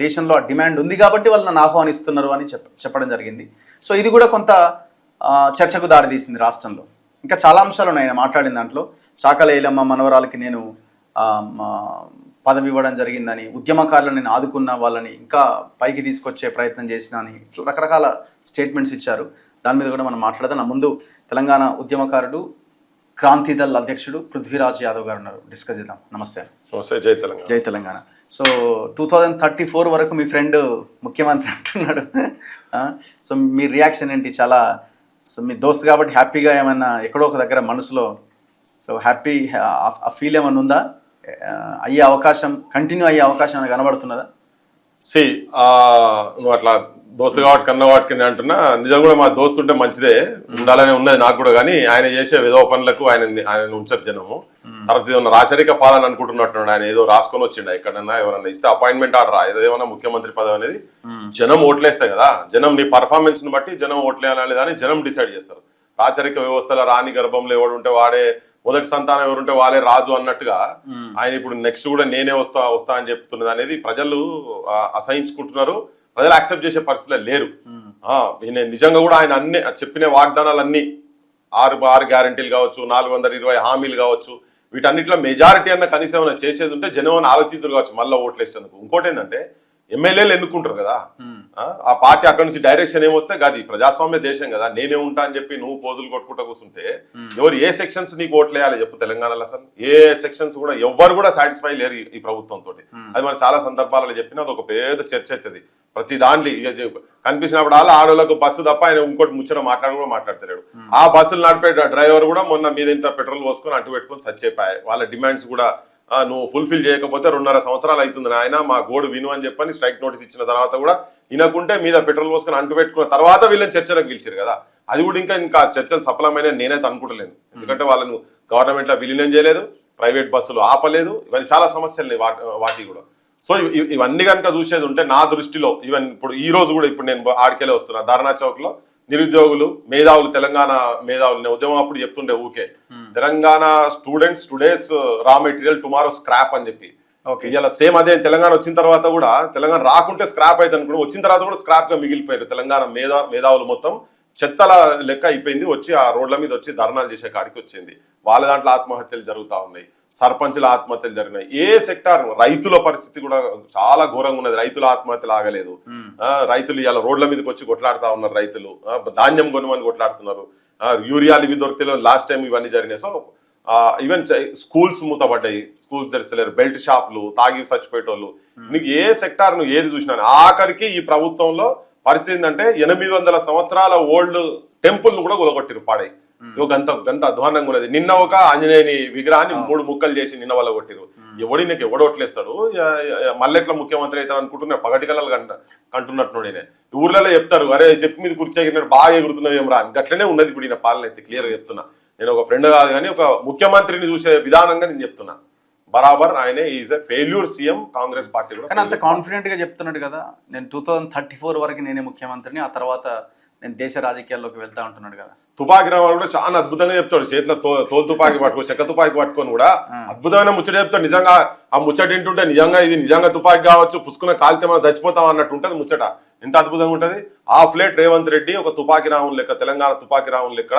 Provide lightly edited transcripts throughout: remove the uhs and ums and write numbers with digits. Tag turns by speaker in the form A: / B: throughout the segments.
A: దేశంలో ఆ డిమాండ్ ఉంది కాబట్టి వాళ్ళు నన్ను ఆహ్వానిస్తున్నారు అని చెప్పడం జరిగింది. సో ఇది కూడా కొంత చర్చకు దారితీసింది రాష్ట్రంలో. ఇంకా చాలా అంశాలు ఉన్నాయి ఆయన మాట్లాడిన దాంట్లో. చాకల ఏలమ్మ మనవరాలకి నేను పదవి ఇవ్వడం జరిగిందని, ఉద్యమకారులను నేను ఆదుకున్న వాళ్ళని ఇంకా పైకి తీసుకొచ్చే ప్రయత్నం చేసిన అని రకరకాల స్టేట్మెంట్స్ ఇచ్చారు. దాని మీద కూడా మనం మాట్లాడదాం. నా ముందు తెలంగాణ ఉద్యమకారుడు క్రాంతిదళ్ అధ్యక్షుడు పృథ్వీరాజ్ యాదవ్ గారు ఉన్నారు, డిస్కస్ చేద్దాం. నమస్తే.
B: జై తెలంగాణ.
A: జై తెలంగాణ. సో 2034 వరకు మీ ఫ్రెండ్ ముఖ్యమంత్రి అంటున్నాడు. సో మీ రియాక్షన్ ఏంటి? చాలా సో మీ దోస్త్ కాబట్టి హ్యాపీగా ఏమన్నా ఎక్కడో ఒక దగ్గర మనసులో సో హ్యాపీ ఆ ఫీల్ ఏమన్నా ఉందా? అయ్యే అవకాశం, కంటిన్యూ అయ్యే అవకాశం ఏమైనా కనబడుతున్నదా?
B: నువ్వు అట్లా దోస్తు కాబట్టి కన్న వాటికి అంటున్నా, నిజం కూడా మా దోస్తు ఉంటే మంచిదే, ఉండాలని ఉన్నది నాకు కూడా. కానీ ఆయన చేసే విధవ పనులకు ఆయన ఉంచారు జనము. తర్వాత ఏమన్నా రాచరిక పాలన అనుకుంటున్నట్టున్నాడు. ఆయన ఏదో రాసుకొని వచ్చిండ ఎక్కడన్నా ఎవరన్నా ఇస్తే అపాయింట్మెంట్ ఆర్డర్ ఏదేమన్నా ముఖ్యమంత్రి పదవి అనేది జనం ఓట్లేస్తాయి కదా. జనం నీ పర్ఫార్మెన్స్ ని బట్టి జనం ఓట్లేయాలా లేదా అని జనం డిసైడ్ చేస్తారు. రాచరిక వ్యవస్థలో రాణి గర్భంలో ఎవడు ఉంటే వాడే మొదటి సంతానం, ఎవరుంటే వాళ్ళే రాజు అన్నట్టుగా ఆయన ఇప్పుడు నెక్స్ట్ కూడా నేనే వస్తా అని చెప్తున్నది అనేది ప్రజలు అసహించుకుంటున్నారు. ప్రజలు యాక్సెప్ట్ చేసే పరిస్థితులు లేరు. నిజంగా కూడా ఆయన అన్ని చెప్పిన వాగ్దానాలన్నీ 6 గ్యారంటీలు కావచ్చు, 420 హామీలు కావచ్చు, వీటన్నిటిలో మెజారిటీ అన్న కనీసం ఏమైనా చేసేది ఉంటే జనం ఆలోచితులు కావచ్చు మళ్ళీ ఓట్లు వేసేందుకు. ఇంకోటి ఏంటంటే ఎమ్మెల్యేలు ఎన్నుకుంటారు కదా, ఆ పార్టీ అక్కడ నుంచి డైరెక్షన్ ఏమొస్తే గది ప్రజాస్వామ్య దేశం కదా, నేనే ఉంటా అని చెప్పి నువ్వు పోజులు కొట్టుకుంటా కూర్చుంటే ఎవరు ఏ సెక్షన్స్ నీకు ఓట్లు వేయాలి చెప్పు? తెలంగాణలో అసలు ఏ సెక్షన్స్ కూడా ఎవ్వరు కూడా సాటిస్ఫై లేరు ఈ ప్రభుత్వంతో. అది మనం చాలా సందర్భాలలో చెప్పిన అది ఒక పెద్ద చర్చ అవుతుంది. ప్రతి దాంట్లో కనిపించినప్పుడు ఆడోళ్ళకు బస్సు తప్ప ఆయన ఇంకోటి ముచ్చట మాట్లాడతాడు. ఆ బస్సులు నడిపే డ్రైవర్ కూడా మొన్న మీద ఇంత పెట్రోల్ పోసుకొని అంటు పెట్టుకొని సచ్చిపోయాయి. వాళ్ళ డిమాండ్స్ కూడా నువ్వు ఫుల్ఫిల్ చేయకపోతే 2.5 సంవత్సరాలు అవుతుంది ఆయన మా గోడు విను అని చెప్పని స్ట్రైక్ నోటీస్ ఇచ్చిన తర్వాత కూడా వినకుంటే మీద పెట్రోల్ పోసుకొని అంటు పెట్టుకున్న తర్వాత వీళ్ళని చర్చలకు పిలిచారు కదా. అది కూడా ఇంకా చర్చలు సఫలమైన నేనైతే అనుకుంటలేను. ఎందుకంటే వాళ్ళను గవర్నమెంట్ లో విలీనం చేయలేదు, ప్రైవేట్ బస్సులు ఆపలేదు, ఇవన్నీ చాలా సమస్యలు వాటి కూడా. సో ఇవన్నీ కనుక చూసేది ఉంటే నా దృష్టిలో ఈవెన్ ఇప్పుడు ఈ రోజు కూడా ఇప్పుడు నేను ఆడికెళ్ళి వస్తున్నా ధర్నా చౌక్ లో నిరుద్యోగులు, మేధావులు, తెలంగాణ మేధావులు ఉద్యమం అప్పుడు చెప్తుండే ఊకే Telangana students today's raw material tomorrow scrap అని చెప్పి. ఇలా సేమ్ అదే తెలంగాణ వచ్చిన తర్వాత కూడా తెలంగాణ రాకుంటే స్క్రాప్ అయితే అనుకుంటే వచ్చిన తర్వాత కూడా స్క్రాప్ గా మిగిలిపోయారు. తెలంగాణ మేధావులు మొత్తం చెత్తల లెక్క అయిపోయింది. వచ్చి ఆ రోడ్ల మీద వచ్చి ధర్నాలు చేసే కాడికి వచ్చింది. వాళ్ళ దాంట్లో ఆత్మహత్యలు జరుగుతూ ఉన్నాయి, సర్పంచుల ఆత్మహత్యలు జరిగినాయి. ఏ సెక్టార్, రైతుల పరిస్థితి కూడా చాలా ఘోరంగా ఉన్నది. రైతుల ఆత్మహత్యలు ఆగలేదు. రైతులు ఇలా రోడ్ల మీదకి వచ్చి కొట్లాడుతూ ఉన్నారు. రైతులు ధాన్యం కొనుమని కొట్లాడుతున్నారు. యూరియాలు ఇవి దొరికితే లాస్ట్ టైం ఇవన్నీ జరిగినాయి. సో ఈవెన్ స్కూల్స్ మూతపడ్డాయి, స్కూల్స్ తెరిచలేరు, బెల్ట్ షాపులు, తాగి చచ్చిపోయేటోళ్ళు. నీకు ఏ సెక్టార్ నువ్వు ఏది చూసినా ఆఖరికి ఈ ప్రభుత్వంలో పరిస్థితి ఏంటంటే 800 సంవత్సరాల ఓల్డ్ టెంపుల్ కూడా కూలగొట్టిరు, పాడై గంత అధ్వానంగా ఉన్నది. నిన్న ఒక ఆంజనేయుని విగ్రహాన్ని 3 ముక్కలు చేసి నిన్న వల్ల కొట్టిరు. ఎవడి నీకు ఎవడోట్లేస్తాడు? మల్లెట్ల ముఖ్యమంత్రి అవుతాడు అనుకుంటున్నా, పగటి కళలు కంటున్నట్టు నేను. ఊర్లలో చెప్తారు, అరే చెప్పు మీద కూర్చోగినట్టు బాగా ఎగురుతున్నావు ఏం రా అని. గట్లనే ఉన్నది ఇప్పుడు ఈయన పాలన అయితే. క్లియర్ గా చెప్తున్నా, నేను ఒక ఫ్రెండ్ కాదు కానీ ఒక ముఖ్యమంత్రిని చూసే విధానంగా నేను చెప్తున్నా. బరాబర్ ఆయనే is a failure CM. Congress party కూడా
A: అంత కాన్ఫిడెంట్ గా చెప్తున్నాడు కదా, నేను 2034 వరకు నేనే ముఖ్యమంత్రిని, ఆ తర్వాత నేను దేశ రాజకీయాల్లోకి వెళ్తా ఉంటున్నాడు కదా.
B: తుపాకి రామాడు కూడా చాలా అద్భుతంగా చెప్తాడు. చేతిలో తోలు తుపాకి పట్టుకో, చెక్క తుపాకి పట్టుకొని కూడా అద్భుతమైన ముచ్చట చెప్తాడు. నిజంగా ఆ ముచ్చట ఏంటుంటే నిజంగా ఇది నిజంగా తుపాకి కావచ్చు, పుచ్చుకున్న కాలితే మనం చచ్చిపోతాం అన్నట్టు ఉంటుంది ముచ్చట. ఎంత అద్భుతంగా ఉంటుంది. ఆ ఫ్లేట్ రేవంత్ రెడ్డి ఒక తుపాకి రావుని లెక్క, తెలంగాణ తుపాకి రావుని లెక్క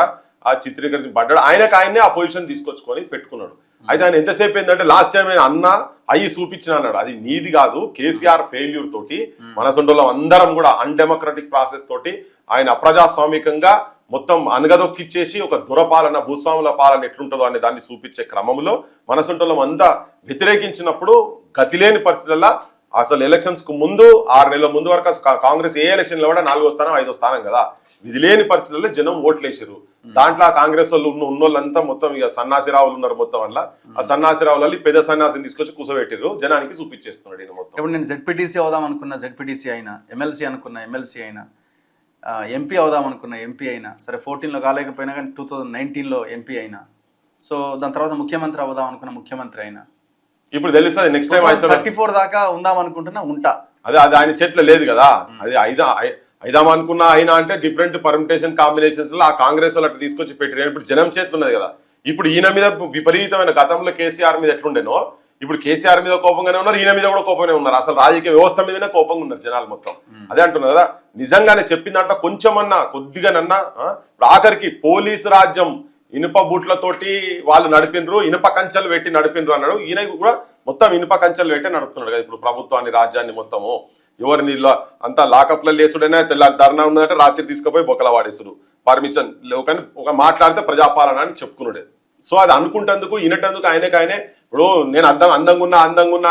B: ఆ చిత్రీకరించి పడ్డాడు. ఆయనే ఆ పొజిషన్ తీసుకొచ్చుకొని పెట్టుకున్నాడు. అయితే ఆయన ఎంతసేపు ఏంటంటే లాస్ట్ టైం నేను అన్న అయ్యి చూపించిన అన్నాడు. అది నీది కాదు, కేసీఆర్ ఫెయిల్యూర్ తోటి మనసొంటలో అందరం కూడా అన్డెమోక్రటిక్ ప్రాసెస్ తోటి ఆయన అప్రజాస్వామికంగా మొత్తం అనగదొక్కిచ్చేసి ఒక దురపాలన, భూస్వాముల పాలన ఎట్లుంటుందో అనే దాన్ని చూపించే క్రమంలో మనసొంటలో అంతా వ్యతిరేకించినప్పుడు గతిలేని పరిస్థితుల్లో అసలు ఎలక్షన్స్ కు ముందు 6 నెలల ముందు వరకు కాంగ్రెస్ ఏ ఎలక్షన్లో కూడా 4వ స్థానం 5వ స్థానం కదా. విధి లేని పరిస్థితుల్లో జనం ఓట్లేసారు. దాంట్లో కాంగ్రెస్ వాళ్ళు ఉన్నోళ్ళంతా మొత్తం ఇక సన్నాసిరావులు ఉన్నారు మొత్తం వల్ల. ఆ సన్నాసిరావులు పెద్ద సన్యాసిని తీసుకొచ్చి కూసబెట్టారు, జనానికి చూపించేస్తున్నాడు ఈయన మొత్తం.
A: ఇప్పుడు నేను జెడ్పీటీసీ అవుదాం అనుకున్న జెడ్పీటీసీ అయినా, ఎమ్మెల్సీ అనుకున్న ఎమ్మెల్సీ అయినా, ఎంపీ అవుదాం అనుకున్న ఎంపీ అయినా, సరే 14లో కాలేకపోయినా కానీ 2019లో ఎంపీ అయినా, సో దాని తర్వాత ముఖ్యమంత్రి అవుదాం అనుకున్న ముఖ్యమంత్రి అయినా,
B: ఇప్పుడు తెలుస్తుంది నెక్స్ట్ టైం
A: 34 దాకా ఉందాం అనుకుంటున్నా ఉంటా.
B: అది ఆయన చేతిలో లేదు కదా. అది అయిదాం అనుకున్నా అయినా అంటే డిఫరెంట్ పర్మిటేషన్ కాంబినేషన్స్ లో ఆ కాంగ్రెస్ వాళ్ళు అట్లా తీసుకొచ్చి పెట్టారు. ఇప్పుడు జనం చేతులు ఉన్నది కదా. ఇప్పుడు ఈయన మీద విపరీతమైన, గతంలో కేసీఆర్ మీద ఎట్లుండేనో ఇప్పుడు కేసీఆర్ మీద కోపంగానే ఉన్నారు, ఈయన మీద కూడా కోపంగానే ఉన్నారు. అసలు రాజకీయ వ్యవస్థ మీదనే కోపంగా ఉన్నారు జనాలు మొత్తం. అదే అంటున్నారు కదా, నిజంగానే చెప్పిందంట కొంచెమన్నా కొద్దిగానన్నా ఇప్పుడు ఆఖరికి పోలీసు రాజ్యం ఇనుప బూట్లతోటి వాళ్ళు నడిపినరు, ఇనుప కంచెలు పెట్టి నడిపినరు అన్నాడు. ఈయన కూడా మొత్తం ఇనుప కంచెలు పెట్టి నడుపుతున్నాడు కదా ఇప్పుడు ప్రభుత్వాన్ని, రాజ్యాన్ని మొత్తము. ఎవరిని అంతా లాకప్లో లేసుడైనా తెల్లారి ధర్నా ఉన్నదంటే రాత్రి తీసుకుపోయి బొక్కల వాడేసుడు, పర్మిషన్ లేవు. కానీ ఒక మాట్లాడితే ప్రజాపాలన అని చెప్పుకున్నాడే. సో అది అనుకుంటేందుకు ఇనటందుకు ఆయనే ఇప్పుడు నేను అందంగా ఉన్నా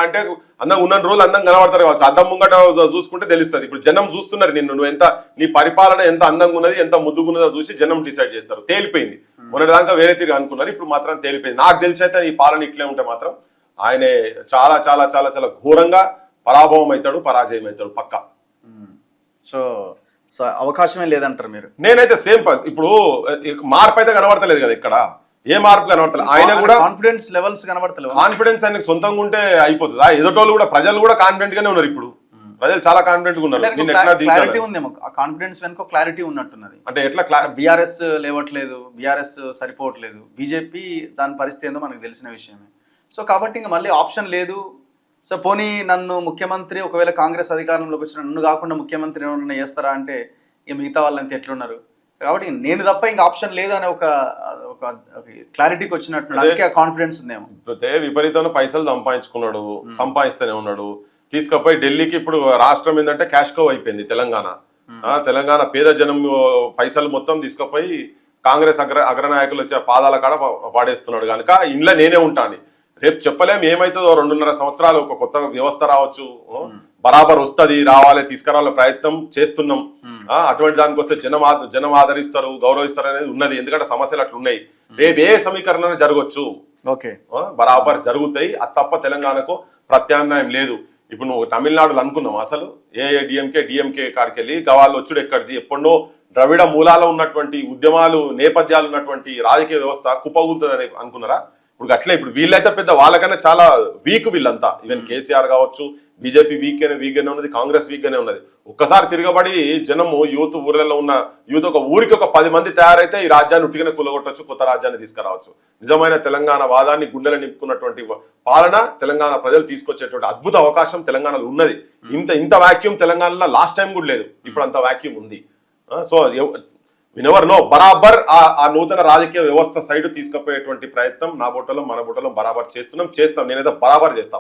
B: అంటే అందంగా ఉన్న రోజులు అందం కనబడతారు కావచ్చు, అద్దం ముంగట చూసుకుంటే తెలుస్తుంది. ఇప్పుడు జనం చూస్తున్నారు నువ్వు ఎంత, నీ పరిపాలన ఎంత అందంగా ఉన్నది, ఎంత ముద్దుగున్నదో చూసి జనం డిసైడ్ చేస్తారు. తేలిపోయింది. మొన్నటిదాకా వేరే తిరిగి అనుకున్నారు, ఇప్పుడు మాత్రం తేలిపోయింది. నాకు తెలిసి అయితే ఈ పాలన ఇట్లే ఉంటే మాత్రం ఆయనే చాలా చాలా చాలా చాలా ఘోరంగా పరాభవం అవుతాడు, పరాజయం అవుతాడు పక్కా.
A: సో సో అవకాశమే లేదంటారు మీరు?
B: నేనైతే సేమ్ ఇప్పుడు మార్పు అయితే కనబడతలేదు కదా ఇక్కడ, ఏ మార్పు కనబడతలేదు. ఆయన కూడా
A: కాన్ఫిడెన్స్ లెవెల్స్ కనబడతలేదు.
B: కాన్ఫిడెన్స్ ఆయనకు సొంతంగా ఉంటే అయిపోతుందా? ఎదుటోళ్ళు కూడా, ప్రజలు కూడా కాన్ఫిడెంట్ గానే ఉన్నారు. ఇప్పుడు ప్రజలు చాలా కాన్ఫిడెంట్ గా ఉన్నారు.
A: క్లారిటీ ఉందేమో, ఆ కాన్ఫిడెన్స్ వెనుక క్లారిటీ ఉన్నట్టున్నది.
B: అంటే ఎట్లా
A: బీఆర్ఎస్ లేవట్లేదు, బీఆర్ఎస్ సరిపోవట్లేదు, బీజేపీ దాని పరిస్థితి ఏందో మనకు తెలిసిన విషయమే. సో కాబట్టి ఇంకా మళ్ళీ ఆప్షన్ లేదు. సో పోనీ నన్ను ముఖ్యమంత్రి, ఒకవేళ కాంగ్రెస్ అధికారంలోకి వచ్చిన నన్ను కాకుండా ముఖ్యమంత్రి ఏమన్నా చేస్తారా అంటే ఇక మిగతా వాళ్ళంతా ఎట్లున్నారు. కాబట్టి నేను తప్ప ఇంకా ఆప్షన్ లేదు అనే ఒక క్లారిటీకి వచ్చినట్టు, అందుకే కాన్ఫిడెన్స్ ఉందేమో.
B: విపరీతమైన పైసలు సంపాదిస్తూనే ఉన్నాడు. తీసుకుపోయి ఢిల్లీకి ఇప్పుడు రాష్ట్రం ఏంటంటే క్యాష్ కో అయిపోయింది తెలంగాణ పేద జనం పైసలు మొత్తం తీసుకుపోయి కాంగ్రెస్ అగ్రనాయకులు వచ్చే పాదాల కాడ పాడేస్తున్నాడు. కనుక ఇంట్లో నేనే ఉంటాను, రేపు చెప్పలేం ఏమైతుందో. 2.5 సంవత్సరాలు ఒక కొత్త వ్యవస్థ రావచ్చు, బరాబర్ వస్తుంది, రావాలి, తీసుకురావాల ప్రయత్నం చేస్తున్నాం. అటువంటి దానికి వస్తే జనం ఆదరిస్తారు, గౌరవిస్తారు అనేది ఉన్నది. ఎందుకంటే సమస్యలు అట్లా ఉన్నాయి. రేపు ఏ సమీకరణ జరగవచ్చు,
A: ఓకే,
B: బరాబర్ జరుగుతాయి. అది తప్ప తెలంగాణకు ప్రత్యామ్నాయం లేదు. ఇప్పుడు నువ్వు తమిళనాడులో అనుకున్నావు అసలు డిఎంకే కాడికి వెళ్ళి గవాళ్ళు వచ్చుడు ఎక్కడిది, ఎప్పుడో ద్రవిడ మూలాలు ఉన్నటువంటి ఉద్యమాలు నేపథ్యాలు ఉన్నటువంటి రాజకీయ వ్యవస్థ కుప్పగూలుతుందని అనుకున్నారా? ఇప్పుడు అట్లే ఇప్పుడు వీళ్ళైతే పెద్ద వాళ్ళకన్నా చాలా వీక్ వీళ్ళంతా. ఈవెన్ కేసీఆర్ కావచ్చు, బీజేపీ వీక్గానే ఉన్నది, కాంగ్రెస్ వీక్గానే ఉన్నది. ఒక్కసారి తిరగబడి జనము యూత్ ఊర్లలో ఉన్న యూత్ ఒక ఊరికి ఒక 10 మంది తయారైతే ఈ రాజ్యాన్ని ఉట్టిగానే కూలగొట్టవచ్చు, కొత్త రాజ్యాన్ని తీసుకురావచ్చు. నిజమైన తెలంగాణ వాదాన్ని గుండెలు నింపుకున్నటువంటి పాలన తెలంగాణ ప్రజలు తీసుకొచ్చేటువంటి అద్భుత అవకాశం తెలంగాణలో ఉన్నది. ఇంత వాక్యూమ్ తెలంగాణలో లాస్ట్ టైం కూడా లేదు, ఇప్పుడు అంత వాక్యూమ్ ఉంది. సో వినెవర్ నో, బరాబర్ ఆ నూతన రాజకీయ వ్యవస్థ సైడ్ తీసుకుపోయేటువంటి ప్రయత్నం నా బుట్టలో మన బుట్టలో బరాబర్ చేస్తాం. నేనైతే బరాబర్ చేస్తా.